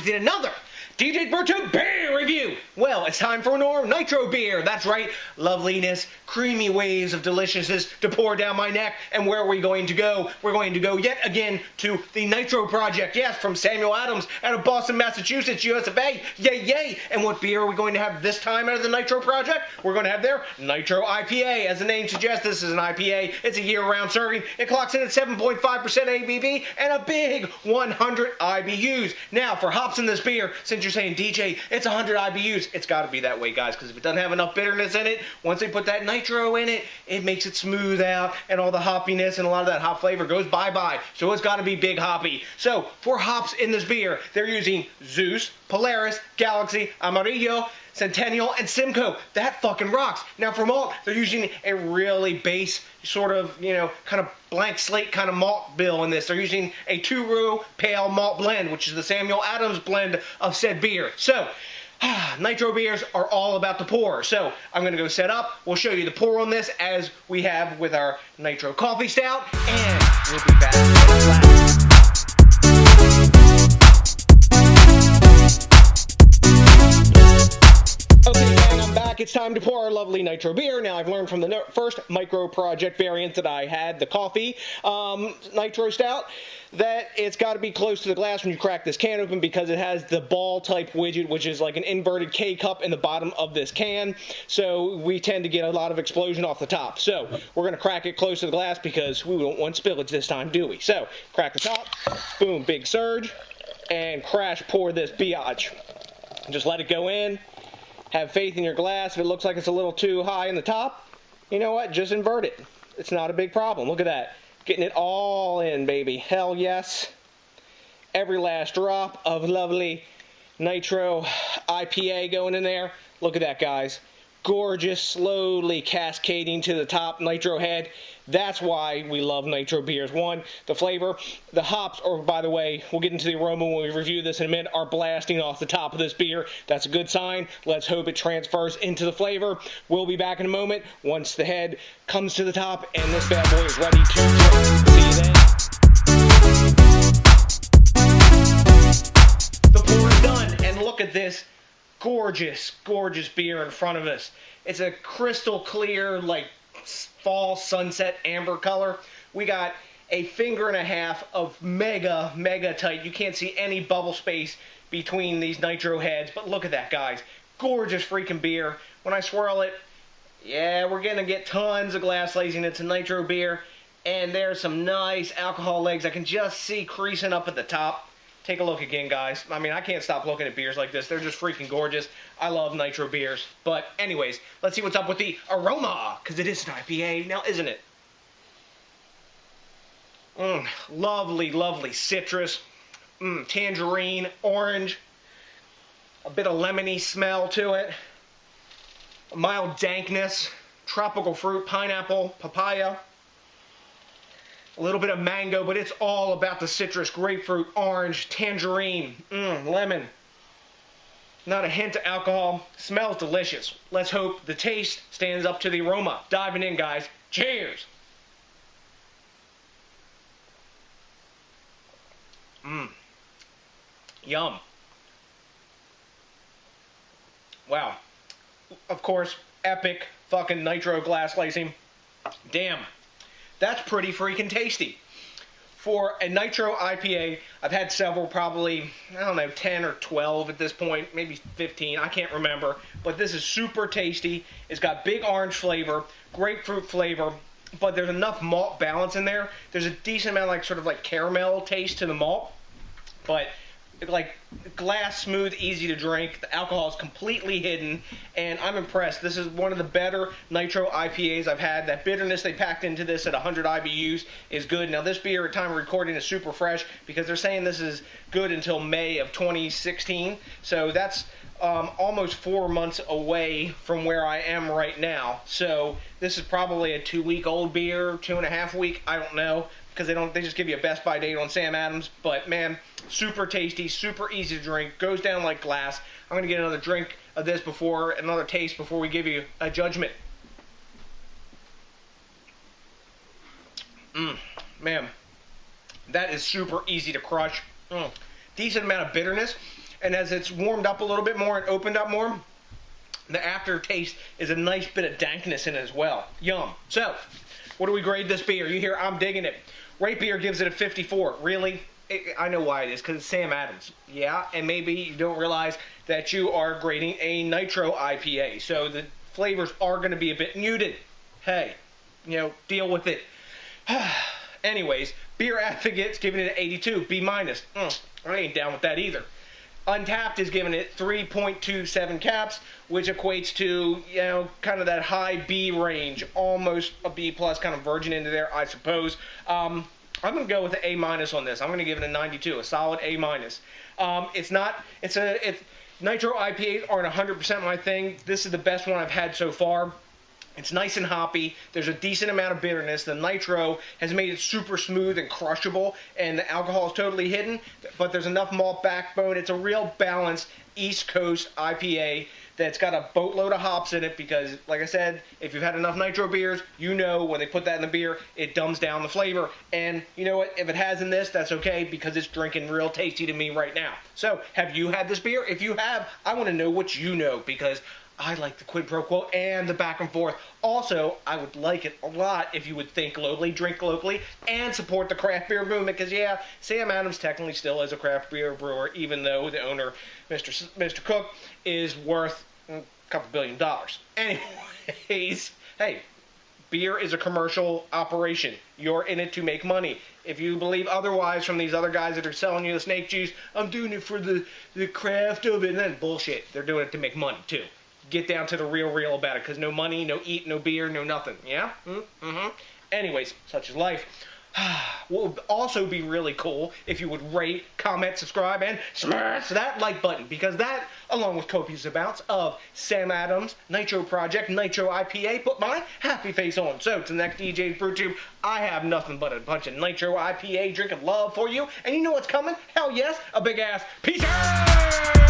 with yet another DJs BrewTube beer review. Well, it's time for more nitro beer. That's right, loveliness, creamy waves of deliciousness to pour down my neck. And where are we going to go? We're going to go yet again to the Nitro Project. Yes, from Samuel Adams out of Boston, Massachusetts, US of A. Yay, yay! And what beer are we going to have this time out of the Nitro Project? We're going to have their Nitro IPA. As the name suggests, this is an IPA. It's a year-round serving. It clocks in at 7.5 ABV and a big 100 IBUs. Now, for hops in this beer, since you're saying, DJ, it's 100 IBUs. It's got to be that way, guys, because if it doesn't have enough bitterness in it, once they put that nitro in it, it makes it smooth out, and all the hoppiness and a lot of that hop flavor goes bye-bye. So it's got to be big hoppy. So for hops in this beer, they're using Zeus, Polaris, Galaxy, Amarillo, Centennial, and Simcoe. That fucking rocks. Now for malt, they're using a really base sort of, kind of blank slate kind of malt bill in this. They're using a 2-row pale malt blend, which is the Samuel Adams blend of said beer. So, nitro beers are all about the pour. So, I'm going to go set up. We'll show you the pour on this as we have with our Nitro Coffee Stout, and we'll be back. It's time to pour our lovely nitro beer. Now, I've learned from the first micro project variant that I had, the coffee nitro stout, that it's got to be close to the glass when you crack this can open because it has the ball type widget, which is like an inverted K cup in the bottom of this can. So we tend to get a lot of explosion off the top. So we're going to crack it close to the glass because we don't want spillage this time, do we? So crack the top, boom, big surge, and crash pour this biatch. Just let it go in. Have faith in your glass. If it looks like it's a little too high in the top, you know what? Just invert it. It's not a big problem. Look at that. Getting it all in, baby. Hell yes. Every last drop of lovely Nitro IPA going in there. Look at that, guys. Gorgeous, slowly cascading to the top nitro head. That's why we love nitro beers. One, the flavor, the hops, or by the way, we'll get into the aroma when we review this in a minute, are blasting off the top of this beer. That's a good sign. Let's hope it transfers into the flavor. We'll be back in a moment once the head comes to the top and this bad boy is ready to drink. See you then. The pour is done, and look at this gorgeous, gorgeous beer in front of us. It's a crystal clear, like fall sunset amber color. We got a finger and a half of mega tight. You can't see any bubble space between these nitro heads, but look at that, guys. Gorgeous freaking beer. When I swirl it, yeah, we're gonna get tons of glass lacing. It's a nitro beer, and there's some nice alcohol legs I can just see creasing up at the top. Take a look again, guys. I mean, I can't stop looking at beers like this. They're just freaking gorgeous. I love nitro beers. But anyways, let's see what's up with the aroma, because it is an IPA now, isn't it? Lovely, lovely citrus, tangerine, orange, a bit of lemony smell to it, a mild dankness, tropical fruit, pineapple, papaya, a little bit of mango, but it's all about the citrus, grapefruit, orange, tangerine, lemon. Not a hint of alcohol. Smells delicious. Let's hope the taste stands up to the aroma. Diving in, guys. Cheers! Yum. Wow. Of course, epic fucking nitro glass lacing. Damn. That's pretty freaking tasty. For a nitro IPA, I've had several, probably, I don't know, 10 or 12 at this point, maybe 15, I can't remember. But this is super tasty. It's got big orange flavor, grapefruit flavor, but there's enough malt balance in there. There's a decent amount of sort of caramel taste to the malt, but like glass smooth, easy to drink. The alcohol is completely hidden, and I'm impressed. This is one of the better nitro IPAs I've had. That bitterness they packed into this at 100 IBUs is good. Now this beer at time of recording is super fresh because they're saying this is good until May of 2016. So that's almost 4 months away from where I am right now. So this is probably a 2-week-old beer, 2.5-week, I don't know, because they just give you a best by date on Sam Adams. But man, super tasty, super easy to drink, goes down like glass. I'm gonna get another drink of this another taste before we give you a judgment. Man, that is super easy to crush. Decent amount of bitterness. and as it's warmed up a little bit more and opened up more, the aftertaste is a nice bit of dankness in it as well. Yum. So, what do we grade this beer? You hear, I'm digging it. Rate Beer gives it a 54. Really? I know why it is, because it's Sam Adams. Yeah, and maybe you don't realize that you are grading a Nitro IPA, so the flavors are going to be a bit muted. Hey, deal with it. Anyways, Beer Advocate's giving it an 82, B-. I ain't down with that either. Untapped is giving it 3.27 caps, which equates to, kind of that high B range, almost a B+, kind of verging into there, I suppose. I'm going to go with an A- on this. I'm going to give it a 92, a solid A-. Nitro IPAs aren't 100% my thing. This is the best one I've had so far. It's nice and hoppy. There's a decent amount of bitterness. The Nitro has made it super smooth and crushable, and the alcohol is totally hidden, but there's enough malt backbone. It's a real balanced East Coast IPA that's got a boatload of hops in it because, like I said, if you've had enough Nitro beers, when they put that in the beer, it dumbs down the flavor. And you know what? If it has in this, that's okay because it's drinking real tasty to me right now. So, have you had this beer? If you have, I want to know what you know because I like the quid pro quo and the back and forth. Also, I would like it a lot if you would think locally, drink locally, and support the craft beer movement. Because, yeah, Sam Adams technically still is a craft beer brewer, even though the owner, Mr. Cook, is worth a couple $1 billion. Anyways, hey, beer is a commercial operation. You're in it to make money. If you believe otherwise from these other guys that are selling you the snake juice, I'm doing it for the craft of it, and then bullshit. They're doing it to make money, too. Get down to the real about it, because no money, no eat, no beer, no nothing. Yeah? Anyways, such is life. What would also be really cool if you would rate, comment, subscribe, and smash that like button, because that, along with copious amounts of Sam Adams Nitro Project Nitro IPA, put my happy face on. So, to the next DJs BrewTube, I have nothing but a bunch of Nitro IPA drinking love for you, and you know what's coming? Hell yes, a big ass peace out!